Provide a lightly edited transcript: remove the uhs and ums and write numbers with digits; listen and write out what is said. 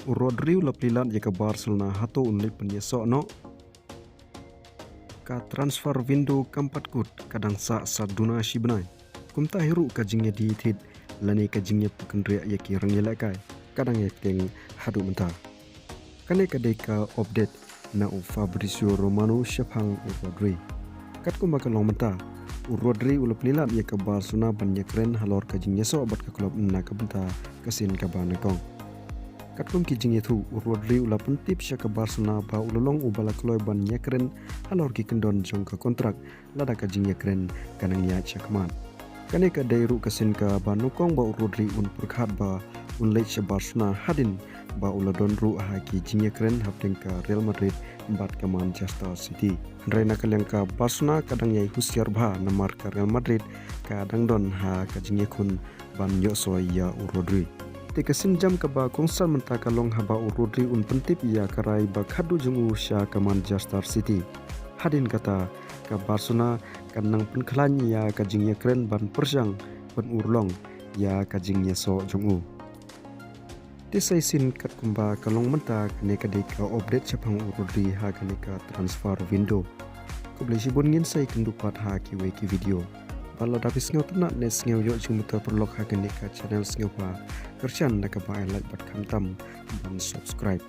Rodrigo laplilan jika Barcelona hato unlip penyesok no ka transfer window kampat kut kadang sa duna shibnai kumta hiru kajingnya di thid lani kajingnya pekendria yaki rangnya lakai kadang yakeng hadu mentah kane kadai ka update na Fabrizio Romano Shephang Rodri kat kumba kalong mentah Rodri laplilan jika Barcelona banyak keren halor kajingnya so bat ka klub na ka benta kasin ka banekong Katkum kijing itu Rodri ula pentip sya ke Barcelona ba ulolong ubala kloy ban nyekren halor ki kendon jong ke kontrak lada kajing nyekren kanang nya chakman. Kane ka dairu kasin ka ba nukong ba Rodri un perkhat ba un lech sya Barcelona hadin ba uladon ru ha ki jing nyekren hapting ka Real Madrid bat ka Manchester City. Reina kalyang ka Barcelona kadang yai husyar ba namar ka Real Madrid kadang don ha kajing nyekun ban yoso ya Rodri. Tikasin jam ka ba kongsan mentah kalong haba Rodri un pentip ia karai ba khadu jungu sya ka Manchester City. Hadin kata ka Barcelona kanang penkhalan ya kajingnya keren ban perjang ban urlong ya kajingnya so jungu. Tisai sin kat kumba kalong mentah kane kadai ka update Shephang Rodri ha kane ka transfer window. Kublai sibun ngin sai kendupat ha ki video. Kalau dapat sengau tenak net sengau yuk cuma terperlok hakan dekat channel sengau pa kerjaan nak kebaik like bat kamtam dan subscribe.